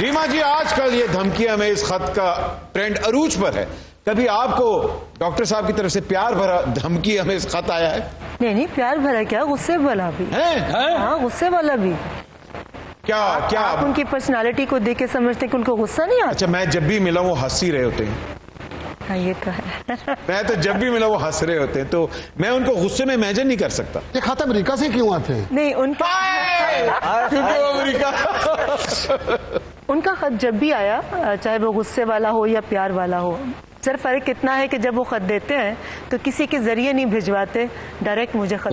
रीमा जी, आजकल ये धमकियां में इस खत का ट्रेंड अरूज पर है। कभी आपको डॉक्टर साहब की तरफ से प्यार भरा धमकी हमें इस खत आया है? नहीं, प्यार भरा क्या, गुस्से वाला भी है। हाँ, गुस्से वाला भी। क्या आप उनकी पर्सनालिटी को देख के समझते कि उनको गुस्सा नहीं आता? अच्छा, मैं जब भी मिला वो हंस ही रहे होते हैं। हाँ, ये तो है। मैं तो जब भी मिला वो हंस रहे होते हैं, तो मैं उनको गुस्से में इमेजिन नहीं कर सकता। ये खत अमेरिका से क्यों आते हैं? नहीं, उनका खत जब भी आया, चाहे वो गुस्से वाला हो या प्यार वाला हो, सिर्फ फर्क इतना है कि जब वो खत देते हैं तो किसी के जरिए नहीं भिजवाते, डायरेक्ट मुझे खत।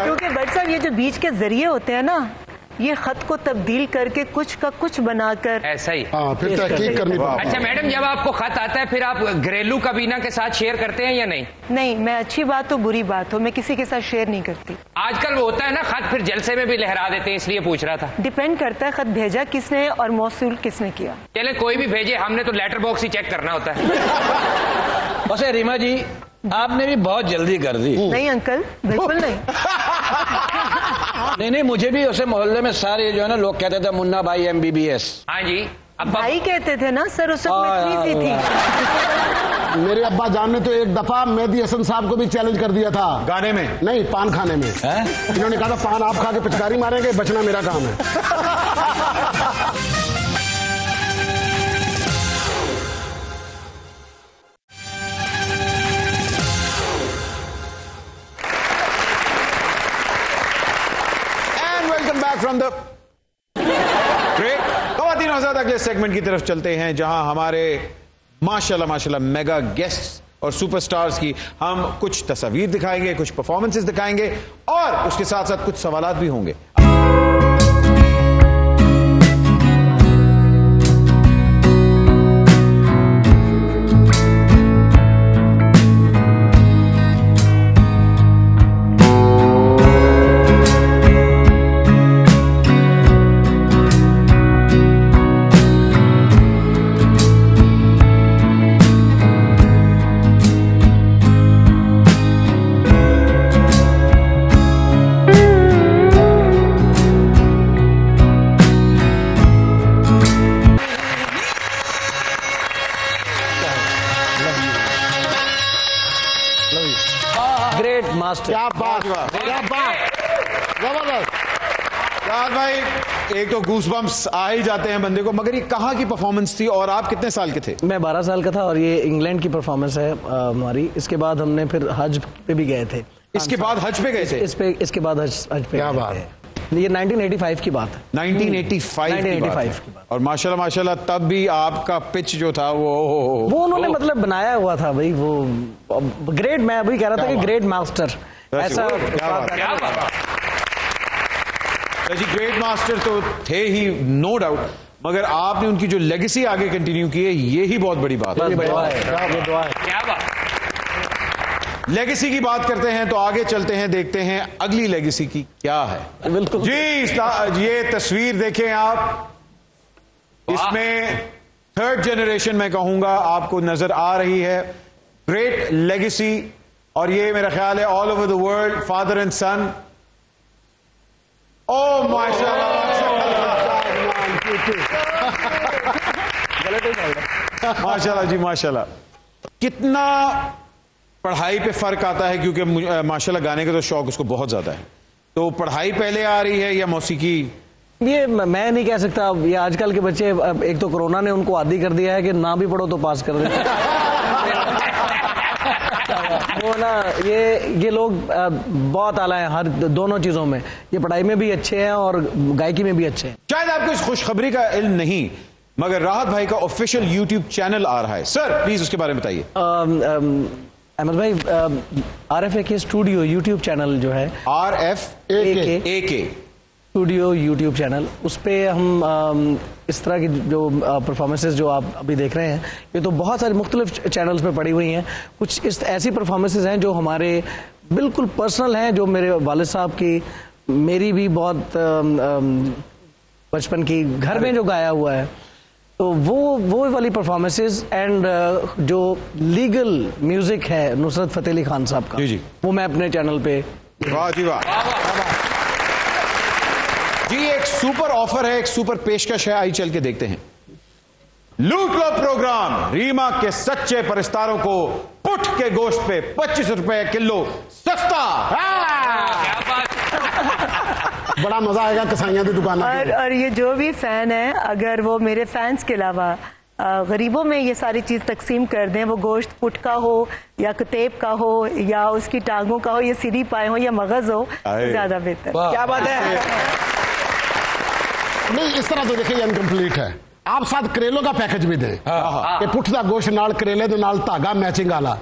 क्योंकि बट साहब, ये जो बीच के जरिए होते हैं ना, ये खत को तब्दील करके कुछ का कुछ बनाकर ऐसा ही। फिर तहकीक करनी पड़ती। अच्छा मैडम, जब आपको खत आता है फिर आप घरेलू कबीना के साथ शेयर करते हैं या नहीं? नहीं, मैं अच्छी बात हो बुरी बात हो मैं किसी के साथ शेयर नहीं करती। आजकल वो होता है ना, खत फिर जलसे में भी लहरा देते हैं, इसलिए पूछ रहा था। डिपेंड करता है खत भेजा किसने और मौसूल किसने किया। चले कोई भी भेजे, हमने तो लेटर बॉक्स ही चेक करना होता है। वैसे रीमा जी, आपने भी बहुत जल्दी कर दी। नहीं अंकल, बिल्कुल नहीं। नहीं, मुझे भी उसे मोहल्ले में सारे जो है ना लोग कहते थे मुन्ना भाई MBBS। हाँ जी, अब भाई कहते थे ना सर, उस वक्त थी। मेरे अब्बा जान ने तो एक दफा मेहदी हसन साहब को भी चैलेंज कर दिया था। गाने में नहीं, पान खाने में। इन्होंने कहा था पान आप खा के पिचकारी मारेंगे, बचना मेरा काम है। फ्रॉम द ब्रेक ख़वातीन हज़रात, अगले सेगमेंट की तरफ चलते हैं जहां हमारे माशाल्लाह मेगा गेस्ट्स और सुपरस्टार्स की हम कुछ तस्वीर दिखाएंगे, कुछ परफॉर्मेंसेस दिखाएंगे और उसके साथ साथ कुछ सवालात भी होंगे। ग्रेट मास्टर, क्या बात, क्या बात, जबरदस्त। राज भाई, एक तो गूसबम्प्स आ ही जाते हैं बंदे को, मगर ये कहाँ की परफॉर्मेंस थी और आप कितने साल के थे? मैं 12 साल का था और ये इंग्लैंड की परफॉर्मेंस है हमारी। इसके बाद हमने फिर हज पे भी गए थे। इसके बाद हज पे गए थे? इसके बाद हज पे। क्या बात। ये 1985 की बात है। 1985 की बात। और माशाल्लाह तब भी आपका पिच जो था वो उन्होंने मतलब बनाया हुआ था भाई, वो ग्रेट। मैं अभी कह रहा था कि ग्रेट मास्टर ऐसा। जी, ग्रेट मास्टर तो थे ही, नो डाउट, मगर आपने उनकी जो लेगेसी आगे कंटिन्यू की है, ये ही बहुत बड़ी बात है। क्या बात। लेगेसी की बात करते हैं तो आगे चलते हैं, देखते हैं अगली लेगेसी की क्या है। बिल्कुल जी, ये तस्वीर देखें आप, इसमें थर्ड जनरेशन मैं कहूंगा आपको नजर आ रही है। ग्रेट लेगेसी, और ये मेरा ख्याल है all over the world, father and son. ओ माशाल्लाह, माशाल्लाह जी, माशाल्लाह। कितना पढ़ाई पे फर्क आता है, क्योंकि माशाल्लाह गाने का तो शौक उसको बहुत ज्यादा है, तो पढ़ाई पहले आ रही है या मौसीकी? ये मैं नहीं कह सकता। ये आजकल के बच्चे, एक तो कोरोना ने उनको आदी कर दिया है कि ना भी पढ़ो तो पास कर दे। वो ना, ये लोग बहुत आला है हर दोनों चीजों में। ये पढ़ाई में भी अच्छे हैं और गायकी में भी अच्छे हैं। शायद आपको इस खुशखबरी का इल्म नहीं, मगर राहत भाई का ऑफिशियल यूट्यूब चैनल आ रहा है। सर प्लीज उसके बारे में बताइए। अहमद भाई, RFAK स्टूडियो यूट्यूब चैनल जो है, RFAK स्टूडियो यूट्यूब चैनल, उस पर हम इस तरह की जो परफॉर्मेंसेस जो आप अभी देख रहे हैं, ये तो बहुत सारी मुख्तलिफ चैनल्स पे पड़ी हुई हैं। कुछ इस ऐसी परफॉर्मेंसेस हैं जो हमारे बिल्कुल पर्सनल हैं, जो मेरे वालिद साहब की, मेरी भी बहुत बचपन की, घर में जो गाया हुआ है, तो वो वाली परफॉर्मेंसेस। एंड जो लीगल म्यूजिक है नुसरत फतेह अली खान साहब का, जी, वो मैं अपने चैनल पे। वाह जी वाह। जी एक सुपर ऑफर है, एक सुपर पेशकश है, आई चल के देखते हैं। लूट लो प्रोग्राम, रीमा के सच्चे परिस्तारों को पुठ के गोश्त पे 25 रुपए किलो सस्ता। क्या बात। बड़ा मजा आएगा कसाइयां की दुकान और ये जो भी फैन है, अगर वो मेरे फैंस के अलावा गरीबों में ये सारी चीज तकसीम कर दें, वो गोश्त पुट का हो या कतेब का हो या उसकी टांगों का हो या सीधी पाए हो या मगज हो, ज्यादा बेहतर। क्या बात है। नहीं, इस तरह तो देखिए इनकम्प्लीट है। आप साथ करेलों का पैकेज भी दें कि पुठ का गोश्त नाल करेले दे नाल धागा मैचिंग वाला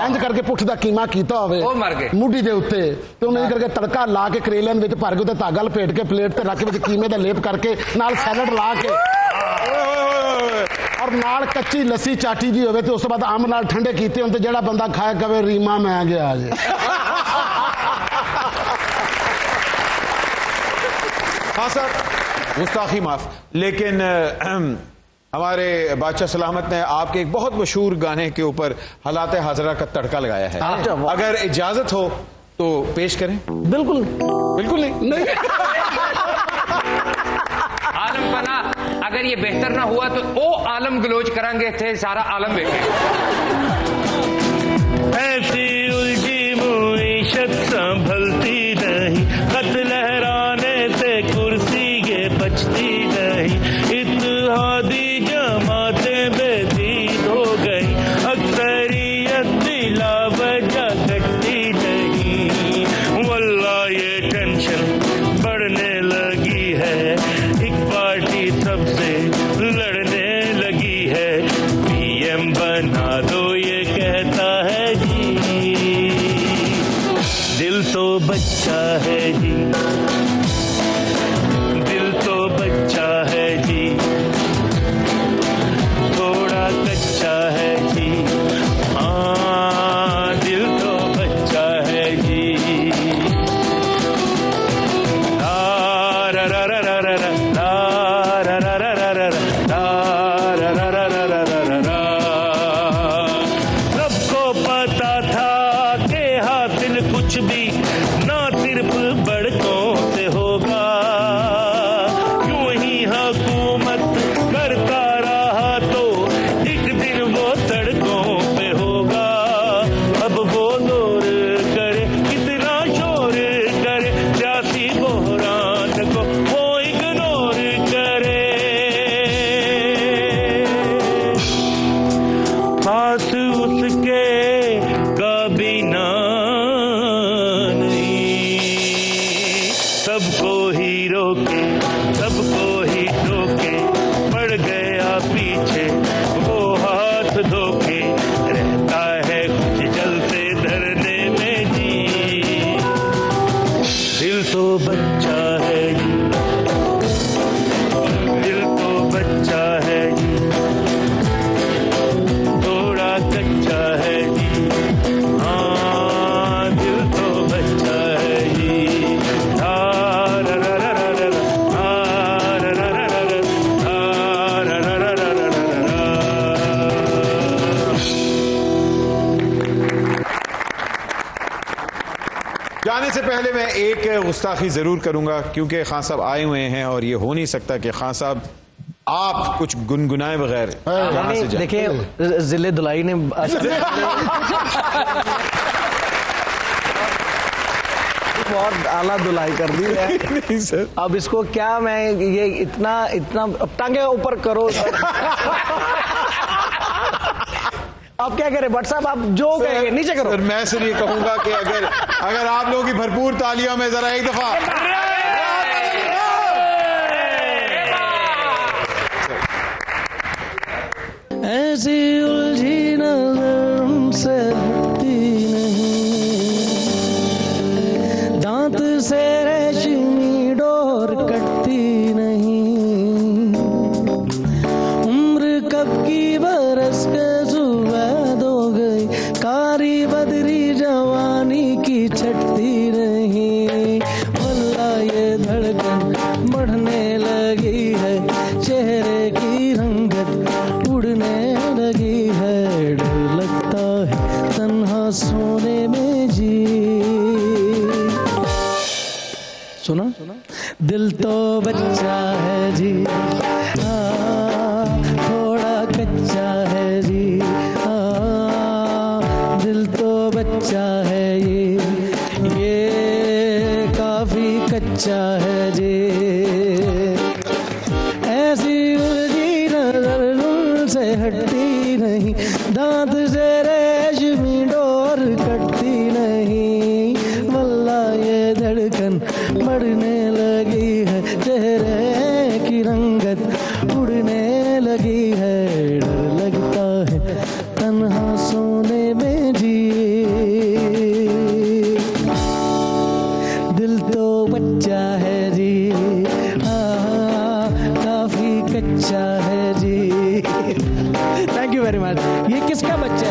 इंज करके पुठ का कीमा कीता होवे ਉਹ ਮਰ ਗਏ। मुढ़ी दे उत्ते ते उन्हें करके तड़का ला के करेलिਆਂ ਵਿੱਚ ਭਰ ਕੇ ਉੱਤੇ धागा लपेट के प्लेट ते रख के ਵਿੱਚ कीमे ਦਾ लेप करके नाल सैलड ला के और नाल कच्ची लस्सी चाटी जी होवे ते उस बाद अंब नाल ठंडे कीते हों ते जेड़ा बंदा खाए कवे रीमा मैं गया जे। हाँ सर, गुस्ताखी माफ, लेकिन हमारे बादशाह सलामत ने आपके एक बहुत मशहूर गाने के ऊपर हालात हाजरा का तड़का लगाया है। अगर इजाजत हो तो पेश करें। बिल्कुल बिल्कुल नहीं। आलम पना, अगर ये बेहतर ना हुआ तो ओ आलम गलोच करांगे थे सारा आलम बेटे। ऐसी उलझी मुईशत संभलती नहीं, खत लहराने से कुर्सी ये बचती नहीं, इत्तेहादी जमातें बेदीद हो गई, अक्सरियत बिला वजह घटती नहीं। वल्लाह ये टेंशन बढ़ने लगी है, एक पार्टी सबसे लड़ने लगी है, पीएम बना दो ये कहता है जी, दिल तो बच्चा है जी, दिल तो बच्चा है जी, थोड़ा कच्चा है जी, हाँ दिल तो बच्चा है जी। ला रा रा रा रा रा रा, ला रा रा रा रा रा, ला रा रा रा रा रा रा रा। सबको पता था कि हासिल कुछ भी ना सिर्फ बड़कों से होगा, यूं ही हुकूमत करता रहा तो एक दिन वो सड़कों पे होगा। अब वो दौर करे कितना शोर करे, सियासी बहरान को वो इग्नोर करे, पास उसके काबीना नहीं, सबको ही रोके सबको ही टोके, पड़ गया पीछे वो हाथ धोके, रहता है कुछ जलते धरने में जी, दिल तो बच्चा है जी, दिल तो बच्चा है जी, थोड़ा कच्चा है जी, हाँ दिल तो बच्चा है जी। ला रा रा रा रा रा, ला रा रा रा रा रा, ला रा रा रा रा रा रा। जाने से पहले मैं एक गुस्ताखी जरूर करूंगा, क्योंकि खान साहब आए हुए हैं और ये हो नहीं सकता कि खान साहब आप कुछ गुनगुनाए बगैर यहाँ से जाएं। देखिए जिले धुलाई ने बहुत आला धुलाई कर दी है। नहीं सर, अब इसको क्या मैं ये इतना इतना अब टांगे ऊपर करो। आप क्या करें भट्ट साहब, आप जो कहेंगे नीचे करो। सर मैं सिर्फ ये कहूंगा कि अगर आप लोगों की भरपूर तालियों में जरा एक दफा ऐसी उलझी नजर हमसे हटती नहीं, दांत से रेशमी डोर कटती नहीं, उम्र कब की बरस के सुबह हो गई, कारी बदरी जवानी की छटती नहीं, वल्लाह ये धड़कन बढ़ने लगी है, चेहरे की रंगत उड़ने लगी है, डर लगता है तन्हा सोने में जी। सुना दिल तो बच्चा है जी, थोड़ा कच्चा है जी, दिल तो बच्चा है ये काफी कच्चा है जी। ऐसी उलझी नजर उनसे हटती नहीं, दांत से रेशमी डोर कटती नहीं, वल्ला ये धड़कन बढ़ने लगी है, चेहरे की रंगत उड़ने लगी है, डर लगता है तन्हा सोने में जी, दिल तो बच्चा है जी, काफी कच्चा है जी। Thank you very much. ये किसका बच्चा